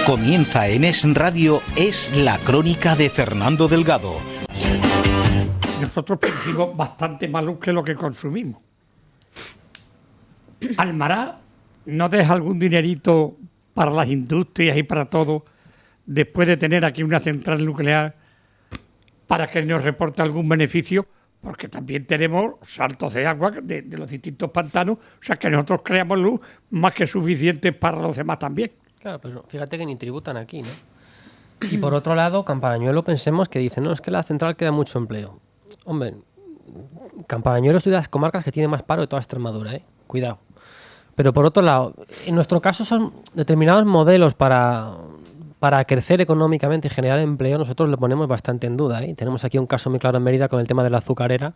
Comienza en Es Radio, Es la Crónica de Fernando Delgado. Nosotros producimos bastante más luz que lo que consumimos. Almaraz no deja algún dinerito para las industrias y para todo, después de tener aquí una central nuclear, para que nos reporte algún beneficio, porque también tenemos saltos de agua de los distintos pantanos, o sea que nosotros creamos luz más que suficiente para los demás también. Claro, pero fíjate que ni tributan aquí, ¿no? Y por otro lado, Campanañuelo, pensemos que dicen, no, es que la central crea mucho empleo. Hombre, Campanañuelo es de las comarcas que tiene más paro de toda Extremadura, ¿eh? Cuidado. Pero por otro lado, en nuestro caso son determinados modelos para crecer económicamente y generar empleo, nosotros lo ponemos bastante en duda, ¿eh? Tenemos aquí un caso muy claro en Mérida con el tema de la azucarera,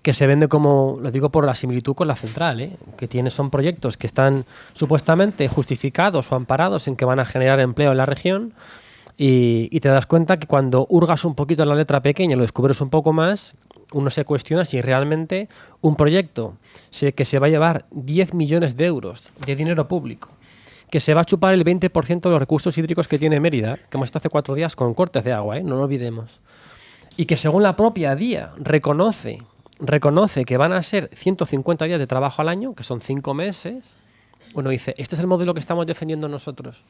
que se vende como, lo digo por la similitud con la central, ¿eh? Que son proyectos que están supuestamente justificados o amparados en que van a generar empleo en la región y te das cuenta que cuando hurgas un poquito en la letra pequeña y lo descubres un poco más, uno se cuestiona si realmente un proyecto que se va a llevar 10 millones de euros de dinero público, que se va a chupar el 20% de los recursos hídricos que tiene Mérida, que hemos estado hace 4 días con cortes de agua, ¿eh? No lo olvidemos, y que según la propia DIA reconoce que van a ser 150 días de trabajo al año, que son 5 meses, uno dice, ¿este es el modelo que estamos defendiendo nosotros?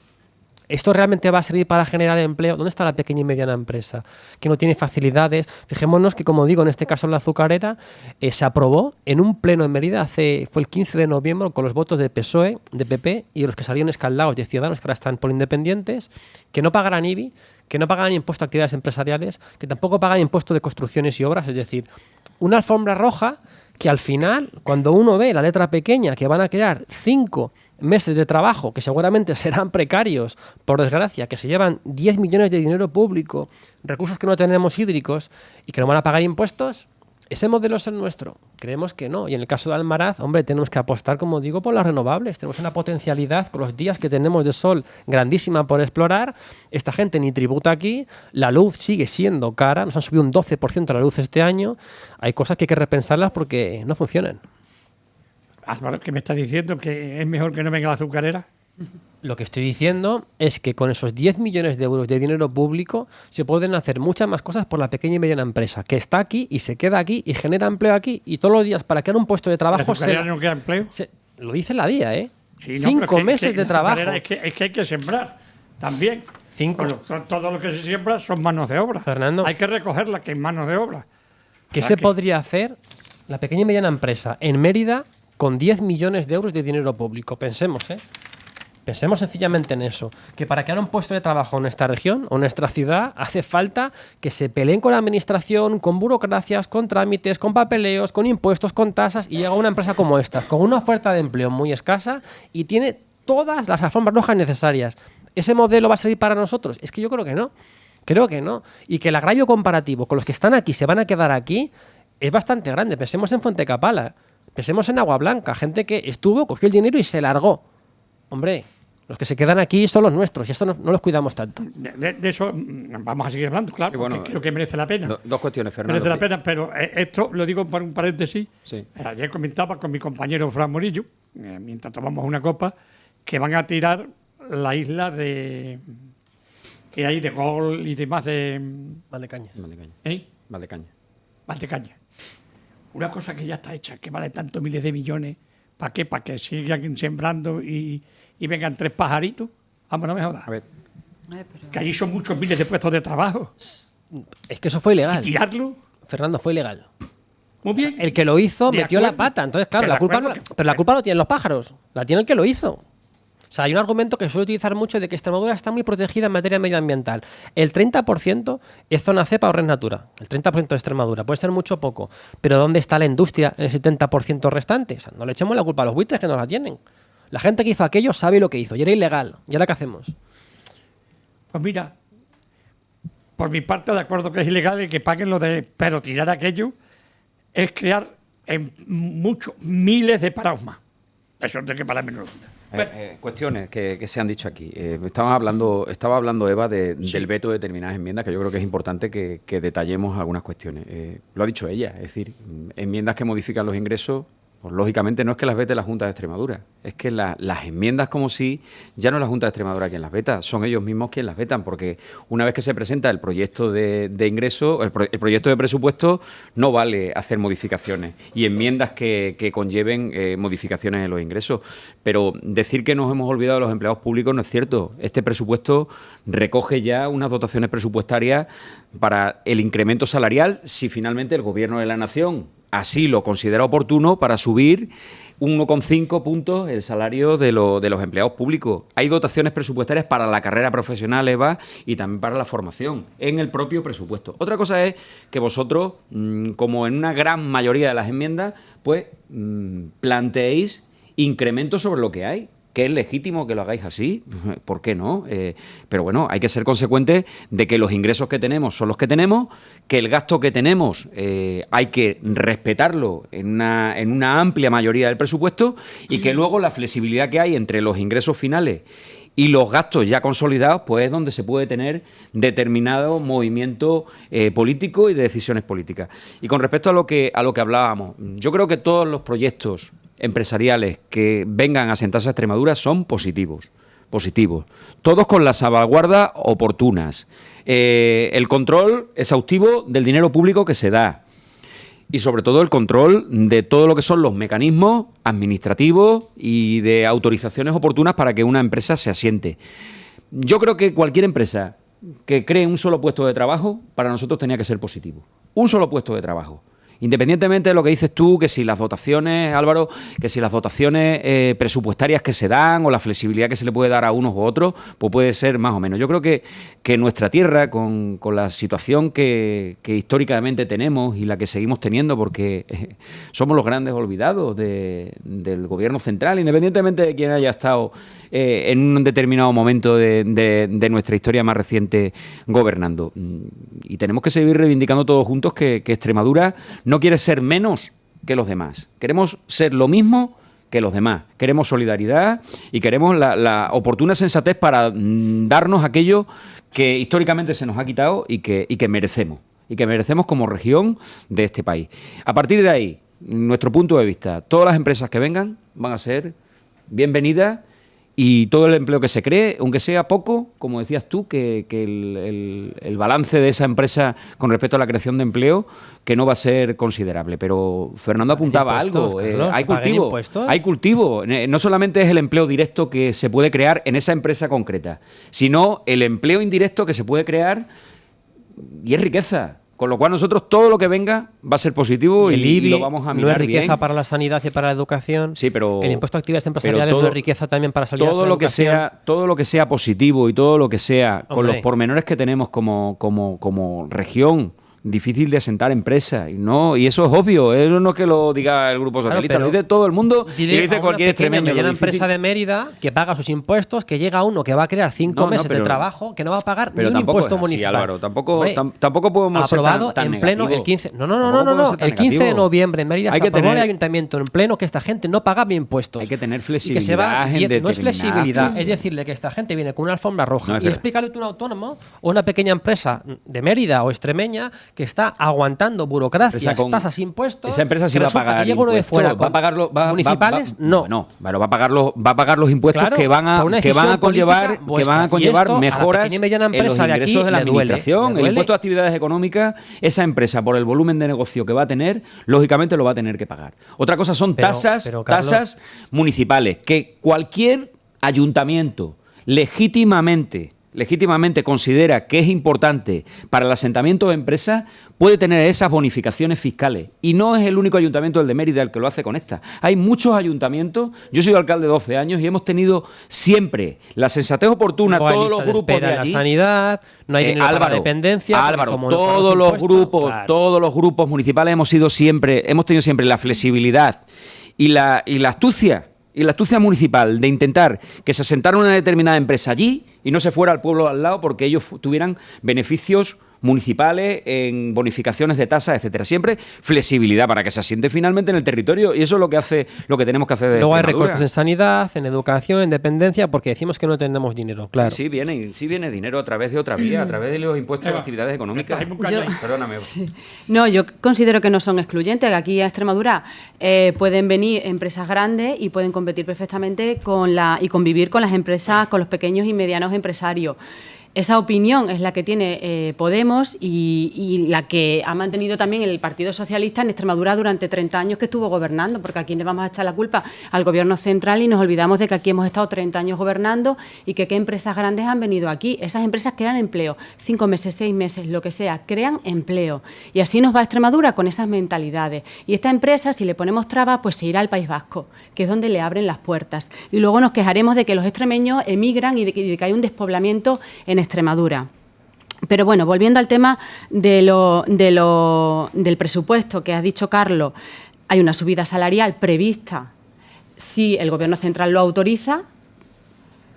¿Esto realmente va a servir para generar empleo? ¿Dónde está la pequeña y mediana empresa? Que no tiene facilidades. Fijémonos que, como digo, en este caso la azucarera se aprobó en un pleno en Mérida, fue el 15 de noviembre, con los votos de PSOE, de PP y los que salieron escaldados de Ciudadanos, que ahora están por independientes, que no pagarán IBI, que no pagan impuesto a actividades empresariales, que tampoco pagan impuesto de construcciones y obras, es decir, una alfombra roja que al final, cuando uno ve la letra pequeña, que van a crear 5 meses de trabajo, que seguramente serán precarios, por desgracia, que se llevan 10 millones de dinero público, recursos que no tenemos hídricos y que no van a pagar impuestos, ¿ese modelo es el nuestro? Creemos que no. Y en el caso de Almaraz, hombre, tenemos que apostar, como digo, por las renovables. Tenemos una potencialidad con los días que tenemos de sol grandísima por explorar. Esta gente ni tributa aquí. La luz sigue siendo cara. Nos han subido un 12% la luz este año. Hay cosas que hay que repensarlas porque no funcionan. Álvaro, ¿qué me estás diciendo? ¿Que es mejor que no venga la azucarera? Lo que estoy diciendo es que con esos 10 millones de euros de dinero público se pueden hacer muchas más cosas por la pequeña y mediana empresa, que está aquí y se queda aquí y genera empleo aquí. Y todos los días, para crear un puesto de trabajo... ¿La azucarera no crea empleo? Lo dice la DIA, ¿eh? Sí, no, 5 meses de trabajo. Es que hay que sembrar también. Todo lo que se siembra son manos de obra. Fernando, hay que recogerla, que es manos de obra. ¿Qué se podría hacer la pequeña y mediana empresa en Mérida con 10 millones de euros de dinero público? Pensemos, ¿eh? Pensemos sencillamente en eso, que para crear un puesto de trabajo en esta región o en nuestra ciudad hace falta que se peleen con la administración, con burocracias, con trámites, con papeleos, con impuestos, con tasas, y llega una empresa como esta, con una oferta de empleo muy escasa y tiene todas las alfombras rojas necesarias. ¿Ese modelo va a servir para nosotros? Es que yo creo que no. Creo que no. Y que el agravio comparativo con los que están aquí se van a quedar aquí es bastante grande. Pensemos en Fuentecapala, pensemos en Agua Blanca, gente que estuvo, cogió el dinero y se largó. Hombre, los que se quedan aquí son los nuestros y esto no los cuidamos tanto. De eso vamos a seguir hablando, claro, sí, bueno, creo que merece la pena. Dos cuestiones, Fernando. Merece la pena, pero esto lo digo por un paréntesis. Sí. Ayer comentaba con mi compañero Fran Murillo, mientras tomamos una copa, que van a tirar la isla que hay de Gol y demás de... Valdecañas. ¿Eh? Valdecañas. Una cosa que ya está hecha, que vale tantos miles de millones, ¿para qué? Para que sigan sembrando y vengan 3 pajaritos. Vamos, no me jodas. A ver. Que allí son muchos miles de puestos de trabajo. Es que eso fue ilegal. ¿Y tirarlo? Fernando, fue ilegal. Muy bien. O sea, el que lo hizo metió la pata. Entonces, claro, pero la culpa no tienen los pájaros. La tiene el que lo hizo. O sea, hay un argumento que suele utilizar mucho de que Extremadura está muy protegida en materia medioambiental. El 30% es zona cepa o red natura. El 30% de Extremadura. Puede ser mucho o poco. Pero ¿dónde está la industria en el 70% restante? O sea, no le echemos la culpa a los buitres que no la tienen. La gente que hizo aquello sabe lo que hizo y era ilegal. ¿Y ahora qué hacemos? Pues mira, por mi parte, de acuerdo que es ilegal y que paguen lo de... Pero tirar aquello es crear en miles de parados más. Eso no hay que parar menos duda. Cuestiones que se han dicho aquí. Estaba hablando Eva del veto de determinadas enmiendas, que yo creo que es importante que detallemos algunas cuestiones. Lo ha dicho ella, es decir, enmiendas que modifican los ingresos, pues lógicamente no es que las vete la Junta de Extremadura, es que las enmiendas como si ya no es la Junta de Extremadura quien las veta, son ellos mismos quienes las vetan, porque una vez que se presenta el proyecto de ingreso, el proyecto de presupuesto, no vale hacer modificaciones y enmiendas que conlleven modificaciones en los ingresos. Pero decir que nos hemos olvidado de los empleados públicos no es cierto. Este presupuesto recoge ya unas dotaciones presupuestarias para el incremento salarial, si finalmente el Gobierno de la Nación así lo considera oportuno, para subir 1,5 puntos el salario de los empleados públicos. Hay dotaciones presupuestarias para la carrera profesional, Eva, y también para la formación, en el propio presupuesto. Otra cosa es que vosotros, como en una gran mayoría de las enmiendas, pues planteéis incrementos sobre lo que hay, que es legítimo que lo hagáis así, ¿por qué no? Pero bueno, hay que ser consecuentes de que los ingresos que tenemos son los que tenemos, que el gasto que tenemos hay que respetarlo en una amplia mayoría del presupuesto y que luego la flexibilidad que hay entre los ingresos finales y los gastos ya consolidados, pues es donde se puede tener determinado movimiento político y de decisiones políticas. Y con respecto a lo que hablábamos, yo creo que todos los proyectos empresariales que vengan a sentarse a Extremadura son positivos, todos con las salvaguardas oportunas, el control exhaustivo del dinero público que se da y sobre todo el control de todo lo que son los mecanismos administrativos y de autorizaciones oportunas para que una empresa se asiente. Yo creo que cualquier empresa que cree un solo puesto de trabajo, para nosotros tenía que ser positivo. Un solo puesto de trabajo. Independientemente de lo que dices tú, que si las dotaciones, Álvaro, que si las dotaciones presupuestarias que se dan o la flexibilidad que se le puede dar a unos u otros, pues puede ser más o menos. Yo creo que nuestra tierra, con la situación que históricamente tenemos y la que seguimos teniendo, porque somos los grandes olvidados del gobierno central, independientemente de quién haya estado en un determinado momento de nuestra historia más reciente gobernando. Y tenemos que seguir reivindicando todos juntos que Extremadura no quiere ser menos que los demás. Queremos ser lo mismo que los demás. Queremos solidaridad y queremos la oportuna sensatez para darnos aquello que históricamente se nos ha quitado y que merecemos. Y que merecemos como región de este país. A partir de ahí, nuestro punto de vista, todas las empresas que vengan van a ser bienvenidas. Y todo el empleo que se cree, aunque sea poco, como decías tú, que el balance de esa empresa con respecto a la creación de empleo, que no va a ser considerable. Pero Fernando apuntaba algo, hay cultivo. No solamente es el empleo directo que se puede crear en esa empresa concreta, sino el empleo indirecto que se puede crear y es riqueza. Con lo cual nosotros todo lo que venga va a ser positivo y lo vamos a mirar no es riqueza bien. Para la sanidad y para la educación. Sí, pero el impuesto a actividades empresariales no es riqueza también para salir todo lo que sea, todo lo que sea positivo y todo lo que sea con los pormenores que tenemos como región. Difícil de asentar empresas y eso es obvio, eso no es que lo diga el Grupo Socialista, claro, lo dice todo el mundo y lo dice cualquier extremeño. Hay una empresa de Mérida que paga sus impuestos, que llega uno que va a crear 5 meses de trabajo, que no va a pagar ni un impuesto es así, municipal. Álvaro, tampoco podemos ser tan en pleno negativos. el 15. No, el 15 de noviembre en Mérida se aprobó el ayuntamiento en pleno que esta gente no pagaba impuestos. Hay que tener flexibilidad en no es flexibilidad, es decirle que esta gente viene con una alfombra roja y explícale tú a un autónomo o una pequeña empresa de Mérida o extremeña que está aguantando burocracias, tasas, impuestos. Esa empresa sí va a pagar impuestos. De fuera, va a pagarlo, municipales, no. Bueno, va a pagar los impuestos, claro, que van a conllevar mejoras en los ingresos de la administración. El impuesto de actividades económicas, esa empresa, por el volumen de negocio que va a tener, lógicamente lo va a tener que pagar. Otra cosa son tasas municipales, que cualquier ayuntamiento legítimamente considera que es importante para el asentamiento de empresas, puede tener esas bonificaciones fiscales. Y no es el único ayuntamiento, el de Mérida, el que lo hace con esta. Hay muchos ayuntamientos, yo he sido alcalde 12 años y hemos tenido siempre la sensatez oportuna, todos los grupos de allí. La sanidad, no hay dinero para la dependencia. Álvaro, todos los grupos municipales hemos tenido siempre la flexibilidad y la astucia. Y la astucia municipal de intentar que se asentara una determinada empresa allí y no se fuera al pueblo al lado porque ellos tuvieran beneficios municipales, en bonificaciones de tasas, etcétera. Siempre flexibilidad para que se asiente finalmente en el territorio, y eso es lo que tenemos que hacer de Luego hay Extremadura. recortes en sanidad, en educación, en dependencia, porque decimos que no tenemos dinero, claro. Sí, viene dinero a través de otra vía, a través de los impuestos de actividades económicas. Perdóname. Eva. Sí. No, yo considero que no son excluyentes, que aquí a Extremadura pueden venir empresas grandes y pueden competir perfectamente y convivir con las empresas, con los pequeños y medianos empresarios. Esa opinión es la que tiene Podemos y la que ha mantenido también el Partido Socialista en Extremadura durante 30 años que estuvo gobernando, porque aquí le vamos a echar la culpa al Gobierno central y nos olvidamos de que aquí hemos estado 30 años gobernando y que qué empresas grandes han venido aquí. Esas empresas crean empleo, 5 meses, 6 meses, lo que sea, crean empleo. Y así nos va a Extremadura con esas mentalidades. Y esta empresa, si le ponemos trabas, pues se irá al País Vasco, que es donde le abren las puertas. Y luego nos quejaremos de que los extremeños emigran y de que hay un despoblamiento en Extremadura. Pero bueno, volviendo al tema del presupuesto que has dicho, Carlos, hay una subida salarial prevista si el Gobierno central lo autoriza,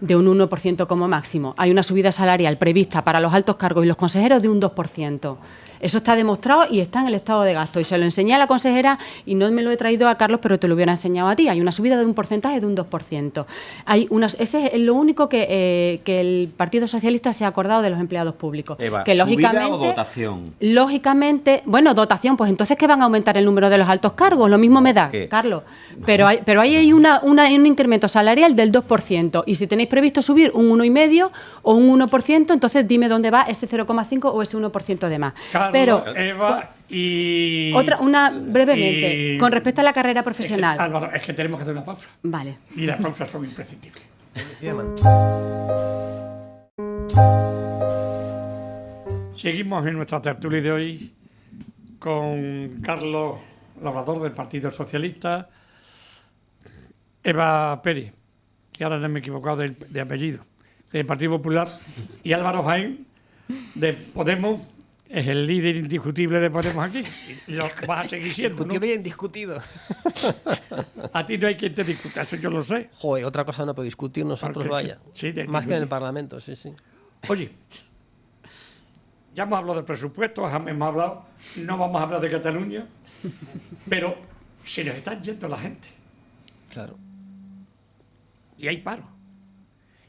de un 1% como máximo. Hay una subida salarial prevista para los altos cargos y los consejeros de un 2%. Eso está demostrado y está en el estado de gasto. Y se lo enseñé a la consejera y no me lo he traído a Carlos, pero te lo hubiera enseñado a ti. Hay una subida de un porcentaje de un 2%. Ese es lo único que el Partido Socialista se ha acordado de los empleados públicos. Eva, que ¿subida o dotación? Lógicamente, bueno, dotación, pues entonces que van a aumentar el número de los altos cargos. Lo mismo me da, Carlos. Pero ahí hay un incremento salarial del 2%. Y si tenéis previsto subir un 1,5% o un 1%, entonces dime dónde va ese 0,5% o ese 1% de más. Carlos, pero Eva y... brevemente, con respecto a la carrera profesional. Álvaro, es que tenemos que hacer una pausa. Vale. Y las pausas son imprescindibles. Seguimos en nuestra tertulia de hoy con Carlos Labrador del Partido Socialista, Eva Pérez, que ahora no me he equivocado de apellido, del Partido Popular, y Álvaro Jaén, de Podemos. Es el líder indiscutible de Podemos aquí. Y lo vas a seguir siendo, ¿no? Indiscutible e indiscutido. A ti no hay quien te discuta, eso yo lo sé. Joder, otra cosa no puedo discutir nosotros, Porque, vaya. sí, Más que en el Parlamento, sí, sí. Oye, ya hemos hablado del presupuesto, hemos hablado, no vamos a hablar de Cataluña, pero se nos está yendo la gente. Claro. Y hay paro.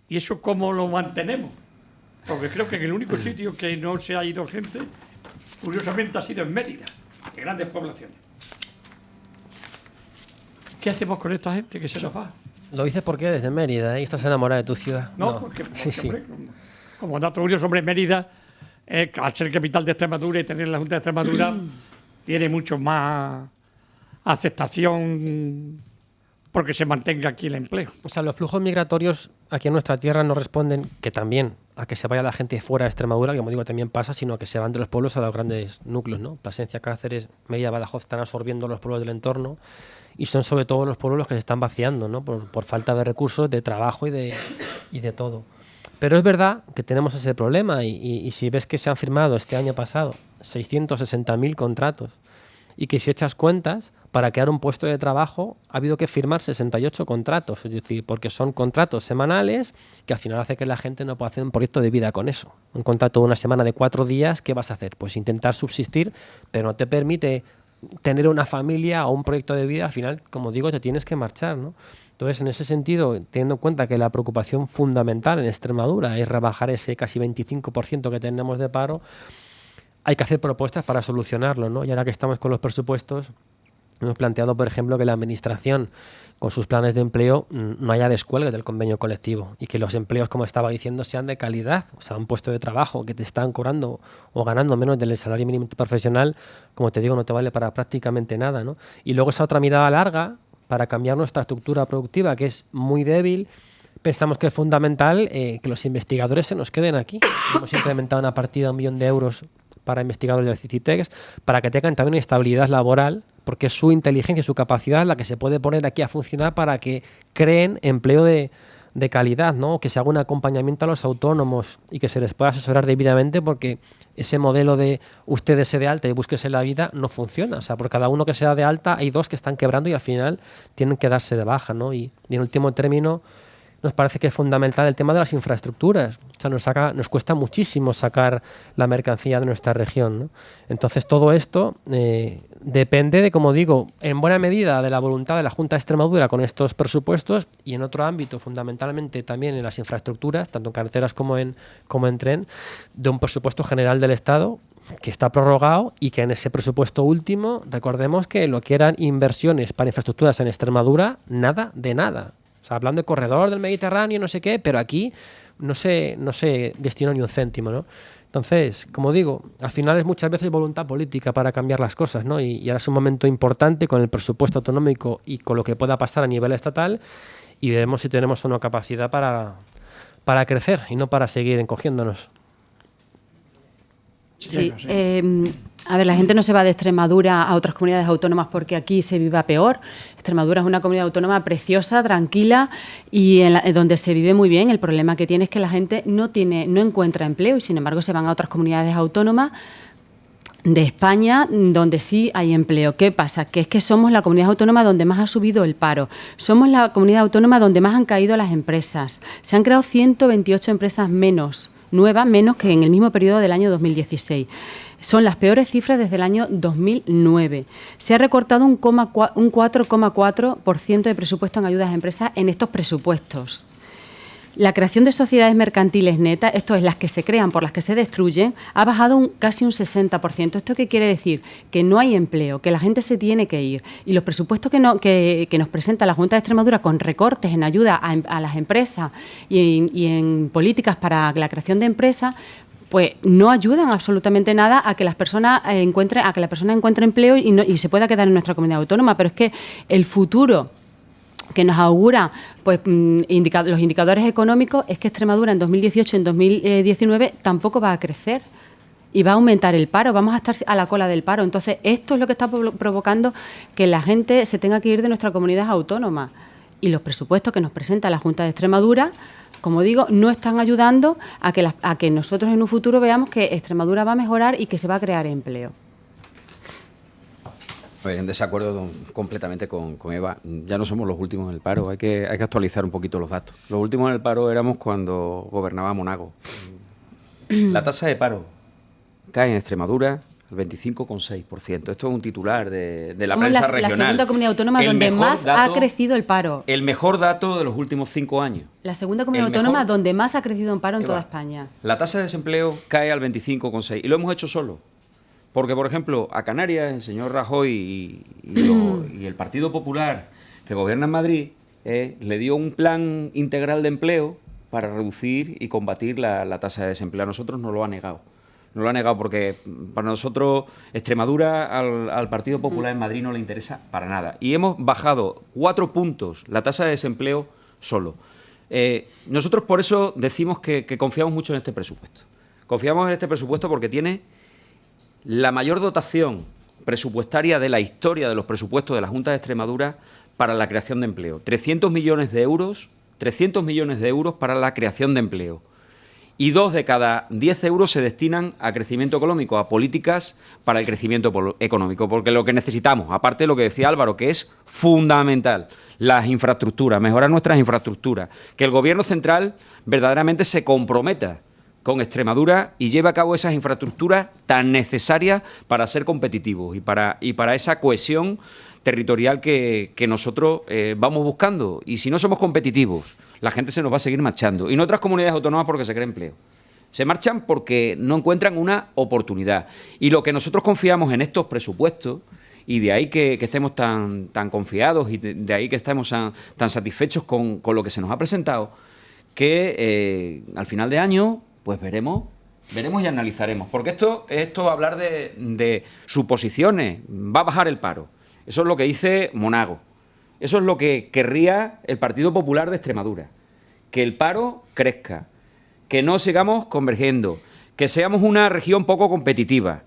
¿Y eso cómo lo mantenemos? Porque creo que en el único sitio que no se ha ido gente, curiosamente, ha sido en Mérida, en grandes poblaciones. ¿Qué hacemos con esta gente que se nos va? Lo dices porque eres de Mérida, ¿eh? Estás enamorada de tu ciudad. No, porque sí, sí. hombre, como dato curioso, hombre, Mérida, al ser capital de Extremadura y tener la Junta de Extremadura, tiene mucho más aceptación porque se mantenga aquí el empleo. O sea, los flujos migratorios aquí en nuestra tierra no responden que también a que se vaya la gente fuera de Extremadura, que como digo también pasa, sino a que se van de los pueblos a los grandes núcleos, ¿no? Plasencia, Cáceres, Mérida, Badajoz están absorbiendo los pueblos del entorno y son sobre todo los pueblos los que se están vaciando, ¿no? Por falta de recursos, de trabajo y de todo. Pero es verdad que tenemos ese problema y si ves que se han firmado este año pasado 660.000 contratos y que si echas cuentas, para crear un puesto de trabajo ha habido que firmar 68 contratos, es decir, porque son contratos semanales que al final hace que la gente no pueda hacer un proyecto de vida con eso. Un contrato de una semana de 4 días, ¿qué vas a hacer? Pues intentar subsistir, pero no te permite tener una familia o un proyecto de vida. Al final, como digo, te tienes que marchar, ¿no? Entonces, en ese sentido, teniendo en cuenta que la preocupación fundamental en Extremadura es rebajar ese casi 25% que tenemos de paro, hay que hacer propuestas para solucionarlo, ¿no? Y ahora que estamos con los presupuestos, hemos planteado, por ejemplo, que la Administración, con sus planes de empleo, no haya descuelgue del convenio colectivo y que los empleos, como estaba diciendo, sean de calidad. O sea, un puesto de trabajo que te están cobrando o ganando menos del salario mínimo profesional, como te digo, no te vale para prácticamente nada, ¿no? Y luego esa otra mirada larga para cambiar nuestra estructura productiva, que es muy débil. Pensamos que es fundamental que los investigadores se nos queden aquí. Hemos implementado una partida de 1 millón de euros para investigadores del CICITEX, para que tengan también una estabilidad laboral, porque es su inteligencia y su capacidad la que se puede poner aquí a funcionar para que creen empleo de calidad, ¿no? Que se haga un acompañamiento a los autónomos y que se les pueda asesorar debidamente, porque ese modelo de ustedes se de alta y búsquese la vida no funciona. O sea, por cada uno que se da de alta hay 2 que están quebrando y al final tienen que darse de baja, ¿no? Y en último término, nos parece que es fundamental el tema de las infraestructuras. O sea, nos cuesta muchísimo sacar la mercancía de nuestra región, ¿no? Entonces, todo esto depende de, como digo, en buena medida de la voluntad de la Junta de Extremadura con estos presupuestos y en otro ámbito, fundamentalmente también en las infraestructuras, tanto en carreteras como en tren, de un presupuesto general del Estado que está prorrogado y que en ese presupuesto último, recordemos que lo que eran inversiones para infraestructuras en Extremadura, nada de nada. O sea, hablando de corredor del Mediterráneo, no sé qué, pero aquí no se destinó ni un céntimo, ¿no? Entonces, como digo, al final es muchas veces voluntad política para cambiar las cosas, ¿no? Y ahora es un momento importante con el presupuesto autonómico y con lo que pueda pasar a nivel estatal y veremos si tenemos una capacidad para crecer y no para seguir encogiéndonos. Sí, a ver, la gente no se va de Extremadura a otras comunidades autónomas porque aquí se viva peor. Extremadura es una comunidad autónoma preciosa, tranquila y donde se vive muy bien. El problema que tiene es que la gente no encuentra empleo y sin embargo se van a otras comunidades autónomas de España donde sí hay empleo. ¿Qué pasa? Que es que somos la comunidad autónoma donde más ha subido el paro. Somos la comunidad autónoma donde más han caído las empresas. Se han creado 128 empresas menos que en el mismo periodo del año 2016. Son las peores cifras desde el año 2009. Se ha recortado un 4,4% de presupuesto en ayudas a empresas en estos presupuestos. La creación de sociedades mercantiles netas, esto es, las que se crean por las que se destruyen, ha bajado casi un 60%. ¿Esto qué quiere decir? Que no hay empleo, que la gente se tiene que ir. Y los presupuestos que nos presenta la Junta de Extremadura con recortes en ayuda a las empresas y en políticas para la creación de empresas, pues no ayudan absolutamente nada a que las personas encuentre empleo y se pueda quedar en nuestra comunidad autónoma. Pero es que el futuro que nos augura pues los indicadores económicos es que Extremadura en 2018 y en 2019 tampoco va a crecer y va a aumentar el paro, vamos a estar a la cola del paro. Entonces, esto es lo que está provocando que la gente se tenga que ir de nuestra comunidad autónoma. Y los presupuestos que nos presenta la Junta de Extremadura, como digo, no están ayudando a que nosotros en un futuro veamos que Extremadura va a mejorar y que se va a crear empleo. En desacuerdo completamente con Eva. Ya no somos los últimos en el paro, hay que actualizar un poquito los datos. Los últimos en el paro éramos cuando gobernaba Monago. La tasa de paro cae en Extremadura al 25,6%. Esto es un titular de la prensa regional. La segunda comunidad autónoma donde más ha crecido el paro. El mejor dato de los últimos 5 años. La segunda comunidad autónoma donde más ha crecido el paro en toda España. La tasa de desempleo cae al 25,6%. Y lo hemos hecho solo. Porque, por ejemplo, a Canarias, el señor Rajoy y el Partido Popular, que gobierna en Madrid, le dio un plan integral de empleo para reducir y combatir la tasa de desempleo. A nosotros nos lo ha negado. Nos lo ha negado porque para nosotros Extremadura al Partido Popular en Madrid no le interesa para nada. Y hemos bajado 4 puntos la tasa de desempleo solo. Nosotros por eso decimos que confiamos mucho en este presupuesto. Confiamos en este presupuesto porque tiene la mayor dotación presupuestaria de la historia de los presupuestos de la Junta de Extremadura para la creación de empleo. 300 millones de euros para la creación de empleo. Y 2 de cada 10 euros se destinan a crecimiento económico, a políticas para el crecimiento económico. Porque lo que necesitamos, aparte de lo que decía Álvaro, que es fundamental, las infraestructuras, mejorar nuestras infraestructuras, que el Gobierno central verdaderamente se comprometa con Extremadura y lleve a cabo esas infraestructuras tan necesarias para ser competitivos y para esa cohesión territorial que nosotros vamos buscando. Y si no somos competitivos, la gente se nos va a seguir marchando. Y en otras comunidades autónomas porque se crea empleo. Se marchan porque no encuentran una oportunidad. Y lo que nosotros confiamos en estos presupuestos, y de ahí que estemos tan confiados y de ahí que estemos tan satisfechos con lo que se nos ha presentado, que al final de año pues veremos y analizaremos. Porque esto va a hablar de suposiciones. Va a bajar el paro. Eso es lo que dice Monago. Eso es lo que querría el Partido Popular de Extremadura. Que el paro crezca. Que no sigamos convergiendo. Que seamos una región poco competitiva.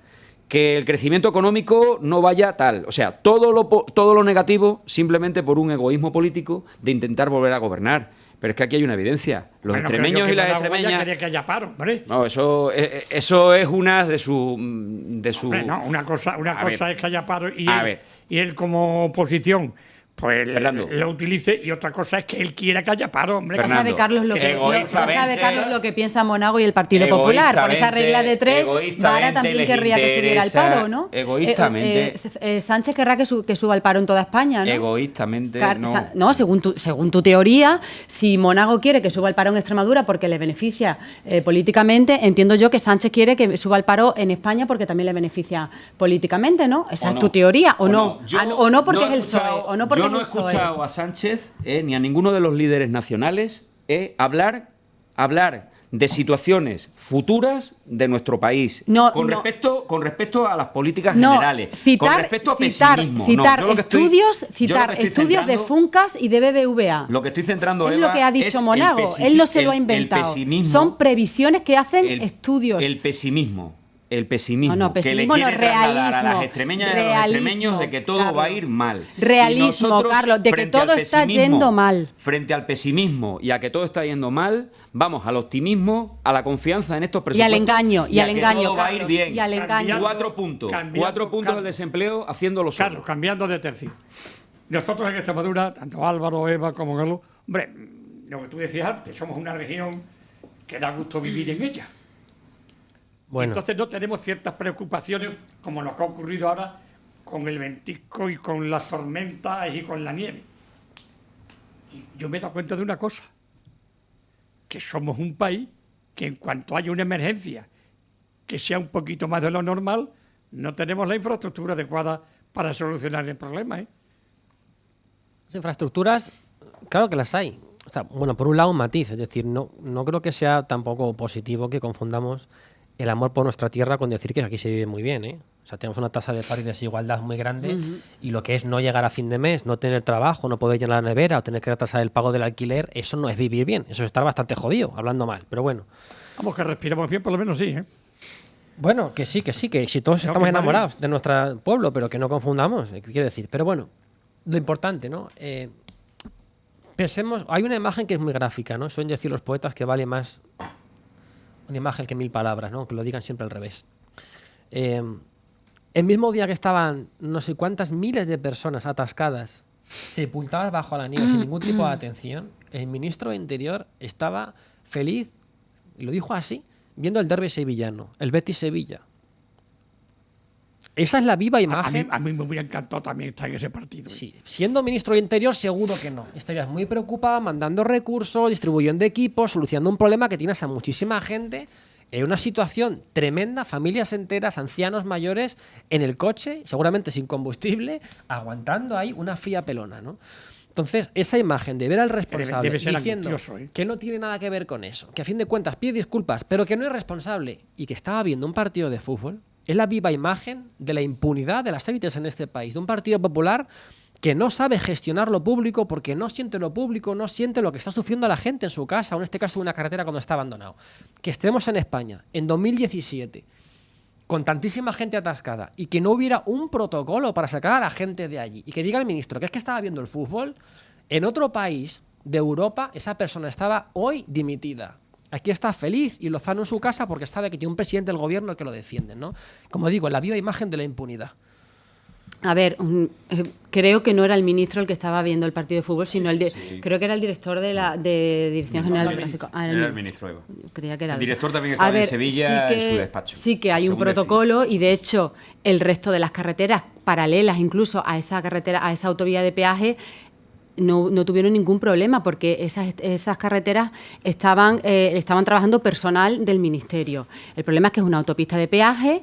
Que el crecimiento económico no vaya tal. O sea, todo lo negativo simplemente por un egoísmo político de intentar volver a gobernar. Pero es que aquí hay una evidencia. Los extremeños y las extremeñas... quería que haya paro, hombre. No, eso es una de su... Hombre, no, una cosa es que haya paro y él como oposición pues Fernando. lo utilice, y otra cosa es que él quiera que haya paro, hombre. Ya sabe Carlos lo que Egoístamente- ya sabe Carlos lo que piensa Monago y el Partido Popular. Por esa regla de 3, Vara también les querría que subiera el interesa- paro, ¿no? egoístamente- Sánchez querrá que suba el paro en toda España, ¿no? Egoístamente, No, según tu teoría, si Monago quiere que suba el paro en Extremadura porque le beneficia políticamente, entiendo yo que Sánchez quiere que suba el paro en España porque también le beneficia políticamente, ¿no? Esa es tu teoría, ¿o no? ¿O no porque es el PSOE? ¿O no porque yo es no he el PSOE? escuchado a Sánchez ni a ninguno de los líderes nacionales hablar de situaciones futuras de nuestro país con respecto a las políticas generales, con respecto a pesimismo. Citar Yo lo que estoy estudios de Funcas y de BBVA. Lo que estoy centrando, es Eva, lo que ha dicho Monago. Él no se lo ha inventado. Son previsiones que hacen estudios. El pesimismo No, que le pesimismo no, quiere trasladar a las realismo. extremeñas y a los extremeños de que todo Carlos. va a ir mal. Realismo, Y nosotros, Carlos, de que frente al todo está pesimismo, yendo mal. Frente al pesimismo y a que todo está yendo mal, vamos al optimismo, a la confianza en estos Y presupuestos. al engaño, y al a que engaño, todo va a ir Carlos, bien. y al engaño. 4 puntos. Cambiando, 4 puntos Carlos. del desempleo haciéndolo solo. Carlos, cambiando de tercio. Nosotros en Extremadura, tanto Álvaro, Eva como Carlos, hombre, lo que tú decías antes, somos una región que da gusto vivir en ella. Bueno, Entonces no tenemos ciertas preocupaciones como nos ha ocurrido ahora con el ventisco y con las tormentas y con la nieve. Y yo me he dado cuenta de una cosa, que somos un país que en cuanto haya una emergencia que sea un poquito más de lo normal, no tenemos la infraestructura adecuada para solucionar el problema, ¿eh? las infraestructuras, claro que las hay. O sea, bueno, por un lado un matiz, es decir, no creo que sea tampoco positivo que confundamos el amor por nuestra tierra con decir que aquí se vive muy bien, ¿eh? O sea, tenemos una tasa de paro y desigualdad muy grande y lo que es no llegar a fin de mes, no tener trabajo, no poder llenar la nevera o tener que retrasar el pago del alquiler, eso no es vivir bien, eso es estar bastante jodido, hablando mal, pero bueno. Vamos, que respiremos bien, por lo menos sí, ¿eh? Bueno, que sí, que si todos No, estamos que enamorados de nuestro pueblo, pero que no confundamos, ¿qué quiere decir? Pero bueno, lo importante, ¿no? Pensemos, hay una imagen que es muy gráfica, ¿no? Suelen decir los poetas que vale más una imagen que 1000 palabras, ¿no? Que lo digan siempre al revés. El mismo día que estaban no sé cuántas miles de personas atascadas, sepultadas bajo la nieve sin ningún tipo de atención, el ministro de Interior estaba feliz, y lo dijo así, viendo el derbi sevillano, el Betis-Sevilla. Esa es la viva imagen. A mí me hubiera encantado también estar en ese partido, ¿eh? Sí, siendo ministro de Interior seguro que no. Estarías muy preocupado mandando recursos, distribuyendo equipos, solucionando un problema que tienes a muchísima gente en una situación tremenda, familias enteras, ancianos mayores, en el coche, seguramente sin combustible, aguantando ahí una fría pelona, ¿no? Entonces, esa imagen de ver al responsable Debe ser diciendo angustioso, ¿eh? que no tiene nada que ver con eso, que a fin de cuentas pide disculpas, pero que no es responsable y que estaba viendo un partido de fútbol, es la viva imagen de la impunidad de las élites en este país, de un partido popular que no sabe gestionar lo público porque no siente lo público, no siente lo que está sufriendo la gente en su casa, o en este caso una carretera cuando está abandonado. Que estemos en España en 2017 con tantísima gente atascada y que no hubiera un protocolo para sacar a la gente de allí y que diga el ministro que es que estaba viendo el fútbol, en otro país de Europa esa persona estaba hoy dimitida. Aquí está feliz y lozano en su casa porque sabe que tiene un presidente del gobierno que lo defiende, ¿no? Como digo, la viva imagen de la impunidad. A ver, creo que no era el ministro el que estaba viendo el partido de fútbol, sino creo que era el director de Dirección General de Tráfico. Era el ministro, Eva. Creía que era El director también estaba en Sevilla en su despacho. Sí que hay un según protocolo y de hecho el resto de las carreteras paralelas incluso a esa carretera, a esa autovía de peaje, no tuvieron ningún problema porque esas carreteras estaban trabajando personal del ministerio. El problema es que es una autopista de peaje,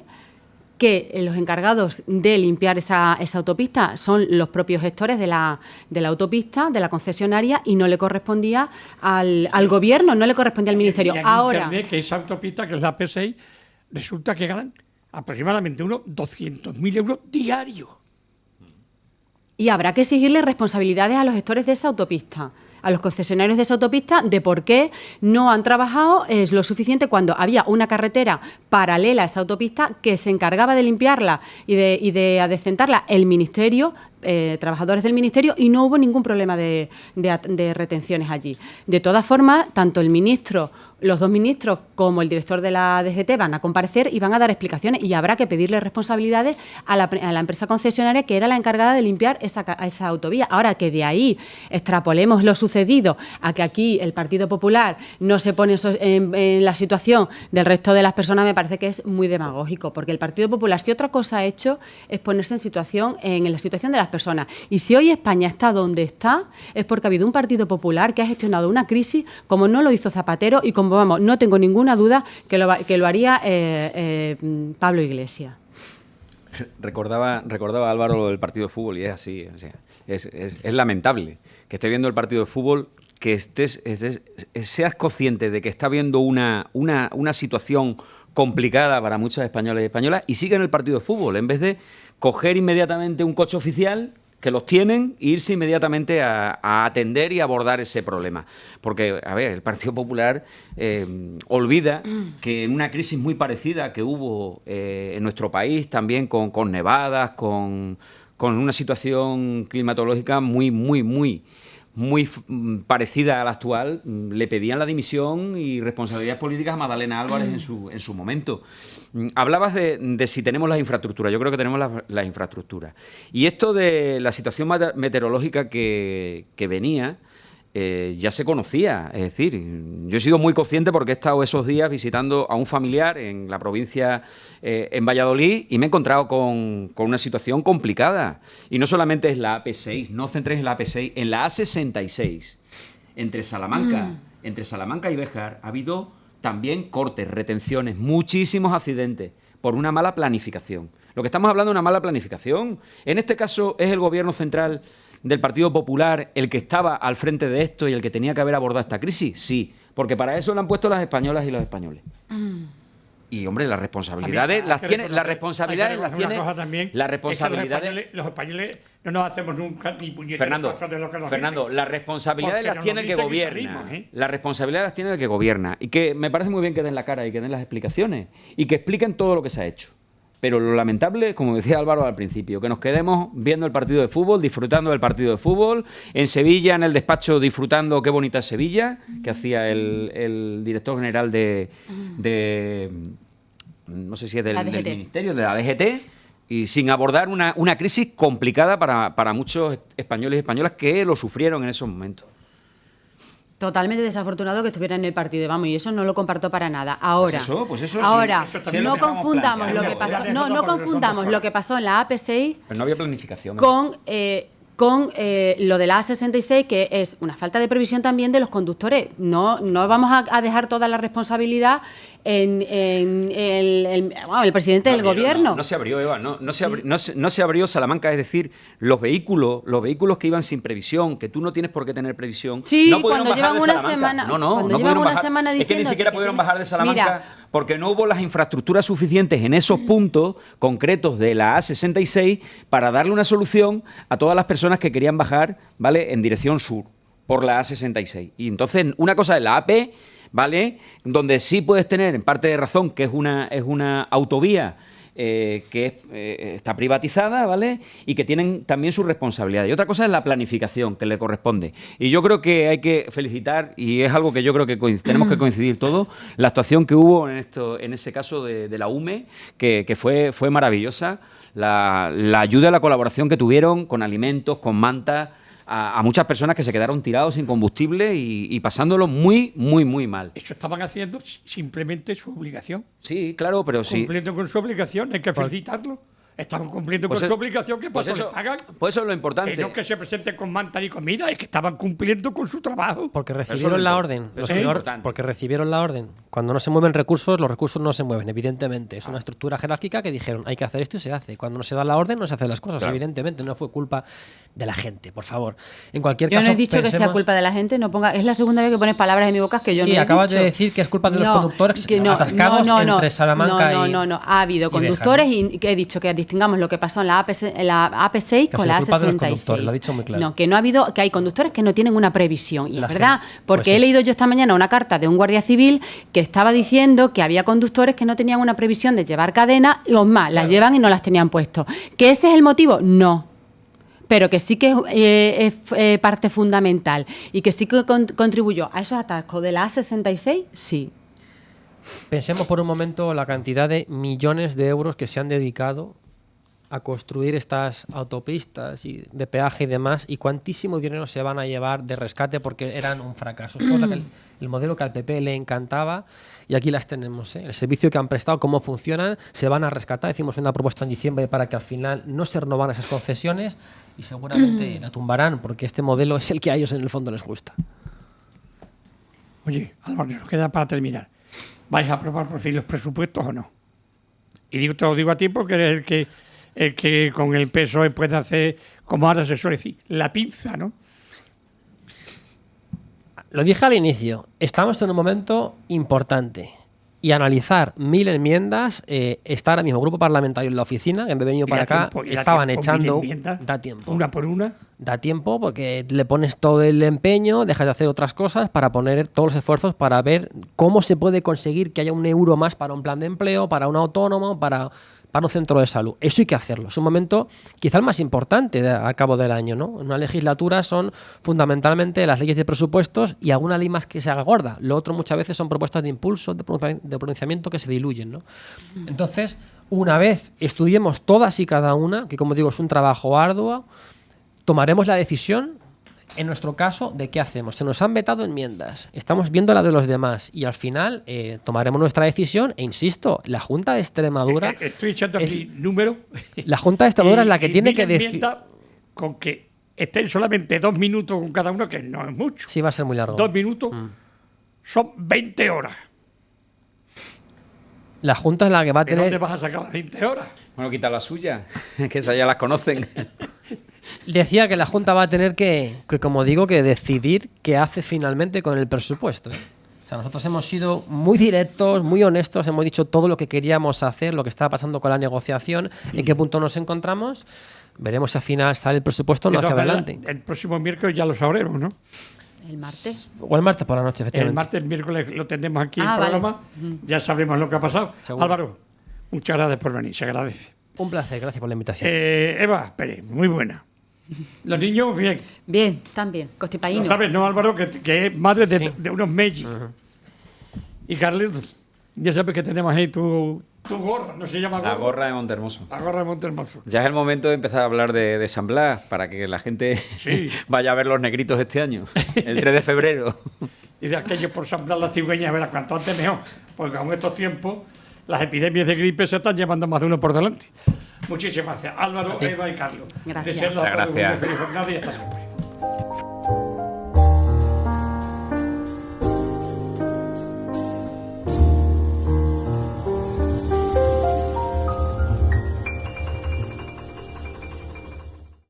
que los encargados de limpiar esa autopista son los propios gestores de la autopista, de la concesionaria, y no le correspondía al gobierno, no le correspondía al ministerio. Y en Ahora, Internet, que esa autopista, que es la P6, resulta que ganan aproximadamente unos 200.000 euros diarios. y habrá que exigirle responsabilidades a los gestores de esa autopista, a los concesionarios de esa autopista, de por qué no han trabajado lo suficiente cuando había una carretera paralela a esa autopista que se encargaba de limpiarla y de adecentarla el ministerio trabajadores del Ministerio y no hubo ningún problema de retenciones allí. De todas formas, tanto el ministro, los dos ministros como el director de la DGT van a comparecer y van a dar explicaciones y habrá que pedirle responsabilidades a la empresa concesionaria que era la encargada de limpiar esa autovía. Ahora que de ahí extrapolemos lo sucedido a que aquí el Partido Popular no se pone en la situación del resto de las personas, me parece que es muy demagógico, porque el Partido Popular, si otra cosa ha hecho, es ponerse en la situación de las personas. Y si hoy España está donde está, es porque ha habido un Partido Popular que ha gestionado una crisis como no lo hizo Zapatero y como, vamos, no tengo ninguna duda que lo haría Pablo Iglesias. Recordaba Álvaro lo del partido de fútbol y es así. O sea, es lamentable que esté viendo el partido de fútbol, que seas consciente de que está viendo una situación complicada para muchos españoles y españolas y sigan el partido de fútbol en vez de coger inmediatamente un coche oficial, que los tienen, e irse inmediatamente a atender y abordar ese problema. Porque, a ver, el Partido Popular olvida que en una crisis muy parecida que hubo en nuestro país, también con nevadas, con una situación climatológica muy parecida a la actual, le pedían la dimisión y responsabilidades políticas a Magdalena Álvarez en su momento. Hablabas de si tenemos las infraestructuras. Yo creo que tenemos las infraestructuras. Y esto de la situación meteorológica que venía, ya se conocía. Es decir, yo he sido muy consciente porque he estado esos días visitando a un familiar en la provincia, en Valladolid, y me he encontrado con una situación complicada. Y no solamente es la AP6, no os centréis en la AP6, en la A66, entre Salamanca y Béjar, ha habido también cortes, retenciones, muchísimos accidentes por una mala planificación. Lo que estamos hablando es una mala planificación. En este caso es el Gobierno central del Partido Popular el que estaba al frente de esto y el que tenía que haber abordado esta crisis. Sí, porque para eso lo han puesto las españolas y los españoles. Y, hombre, las responsabilidades las tiene... Las responsabilidades las tiene... Las responsabilidades... Los españoles no nos hacemos nunca ni puñetero caso de lo que nos Fernando, dicen. las responsabilidades las tiene el que gobierna. Salimos, Las responsabilidades las tiene el que gobierna. Y que me parece muy bien que den la cara y que den las explicaciones. Y que expliquen todo lo que se ha hecho. Pero lo lamentable, como decía Álvaro al principio, que nos quedemos viendo el partido de fútbol, disfrutando del partido de fútbol, en Sevilla, en el despacho, disfrutando qué bonita es Sevilla, que hacía el director general de no sé si es del Ministerio, de la DGT, y sin abordar una crisis complicada para muchos españoles y españolas que lo sufrieron en esos momentos. Totalmente desafortunado que estuviera en el partido, vamos, y eso no lo comparto para nada. Ahora, pues eso ahora sí, no confundamos lo que pasó, no confundamos lo que pasó en la AP6 pero no había planificación con lo de la A66, que es una falta de previsión también de los conductores. No vamos a dejar toda la responsabilidad en el presidente del gobierno. No se abrió, Eva, no se abrió Salamanca, es decir, los vehículos que iban sin previsión, que tú no tienes por qué tener previsión, sí, no pudieron cuando bajar de llevan Salamanca. una semana, No pudieron bajar. Es que ni siquiera pudieron bajar de Salamanca. Mira, porque no hubo las infraestructuras suficientes en esos puntos concretos de la A66 para darle una solución a todas las personas que querían bajar, ¿vale?, en dirección sur por la A66. Y entonces, una cosa es la AP, ¿vale?, donde sí puedes tener en parte de razón que es una autovía que está privatizada, ¿vale?, y que tienen también su responsabilidad. Y otra cosa es la planificación que le corresponde. Y yo creo que hay que felicitar, y es algo que yo creo que tenemos que coincidir todos, la actuación que hubo en ese caso de la UME, que fue maravillosa, la ayuda y la colaboración que tuvieron con alimentos, con mantas, a muchas personas que se quedaron tirados sin combustible y pasándolo muy mal. Eso estaban haciendo simplemente su obligación. Sí, claro, pero sí. Cumpliendo con su obligación, hay que felicitarlo. Estaban cumpliendo con su obligación, que por eso les pagan. Pues eso es lo importante. Que no que se presenten con manta y comida, es que estaban cumpliendo con su trabajo. Porque recibieron la orden. Porque recibieron la orden. Cuando no se mueven recursos, los recursos no se mueven, evidentemente. Es una estructura jerárquica que dijeron, hay que hacer esto y se hace. Cuando no se da la orden, no se hacen las cosas. Claro. Evidentemente, no fue culpa de la gente, por favor. En cualquier caso, yo no he dicho que sea culpa de la gente, no ponga. Es la segunda vez que pones palabras en mi boca que yo no he dicho. Y acabas de decir que es culpa de los conductores atascados entre Salamanca y... No. Ha habido conductores y he dicho que distingamos lo que pasó en la AP6 con la A66. Lo ha dicho muy claro. No, que no ha habido, que hay conductores que no tienen una previsión. Y la es verdad, gente, porque pues he leído yo esta mañana una carta de un guardia civil que estaba diciendo que había conductores que no tenían una previsión de llevar cadena, y los más, las llevan y no las tenían puesto. ¿Que ese es el motivo? No. pero que sí que es parte fundamental y que sí que contribuyó a esos atascos de la A66, sí. Pensemos por un momento la cantidad de millones de euros que se han dedicado a construir estas autopistas y de peaje y demás, y cuantísimo dinero se van a llevar de rescate porque eran un fracaso. Es por el modelo que al PP le encantaba, y aquí las tenemos, ¿eh? El servicio que han prestado, cómo funcionan, se van a rescatar. Hicimos una propuesta en diciembre para que al final no se renovaran esas concesiones, y seguramente la tumbarán porque este modelo es el que a ellos en el fondo les gusta. Oye, Álvaro, nos queda para terminar. ¿Vais a aprobar por fin los presupuestos o no? Y te lo digo a ti porque eres el que con el PSOE puede hacer, como ahora se suele decir, la pinza, ¿no? Lo dije al inicio, estamos en un momento importante, y analizar 1000 enmiendas, está ahora mismo grupo parlamentario en la oficina, que me he venido para acá, estaban echando... Da tiempo. Una por una. Da tiempo porque le pones todo el empeño, dejas de hacer otras cosas para poner todos los esfuerzos para ver cómo se puede conseguir que haya un euro más para un plan de empleo, para un autónomo, para un centro de salud. Eso hay que hacerlo. Es un momento quizá el más importante al cabo del año, ¿no? En una legislatura son fundamentalmente las leyes de presupuestos y alguna ley más que se haga gorda. Lo otro muchas veces son propuestas de impulso, de pronunciamiento que se diluyen, ¿no? Entonces, una vez estudiemos todas y cada una, que como digo es un trabajo arduo, tomaremos la decisión, en nuestro caso, de qué hacemos. Se nos han vetado enmiendas, estamos viendo la de los demás y al final tomaremos nuestra decisión e insisto, la Junta de Extremadura... Estoy echando aquí número. La Junta de Extremadura es la que tiene que decir... Con que estén solamente 2 minutos con cada uno, que no es mucho. Sí, va a ser muy largo. 2 minutos son 20 horas. La Junta es la que va a tener... ¿De dónde vas a sacar las 20 horas? Bueno, quita la suya, que esas ya las conocen. Decía que la Junta va a tener que, como digo, que decidir qué hace finalmente con el presupuesto, ¿eh? O sea, nosotros hemos sido muy directos, muy honestos, hemos dicho todo lo que queríamos hacer, lo que estaba pasando con la negociación, en qué punto nos encontramos. Veremos si al final sale el presupuesto o no hacia adelante. El próximo miércoles ya lo sabremos, ¿no? El martes. O el martes por la noche, efectivamente. El martes, miércoles lo tendremos aquí en el vale. programa. Ya sabremos lo que ha pasado. Seguro. Álvaro, muchas gracias por venir, se agradece. Un placer, gracias por la invitación. Eva Pérez, muy buena. Los niños, bien. Bien, también, constipaíno. Lo sabes, ¿no, Álvaro? Que es madre de unos mellis. Y Carlitos, ya sabes que tenemos ahí tu gorra, no se llama gorra. La gorra de Montehermoso. La gorra de Montehermoso. Ya es el momento de empezar a hablar de San Blas para que la gente vaya a ver los negritos este año, el 3 de febrero. Y de aquello por San Blas la cigüeña, verás, cuanto antes mejor, porque con estos tiempos las epidemias de gripe se están llevando más de uno por delante. Muchísimas gracias, Álvaro, Eva y Carlos. Gracias. Desearles a todos Muchas gracias. una feliz jornada y hasta siempre.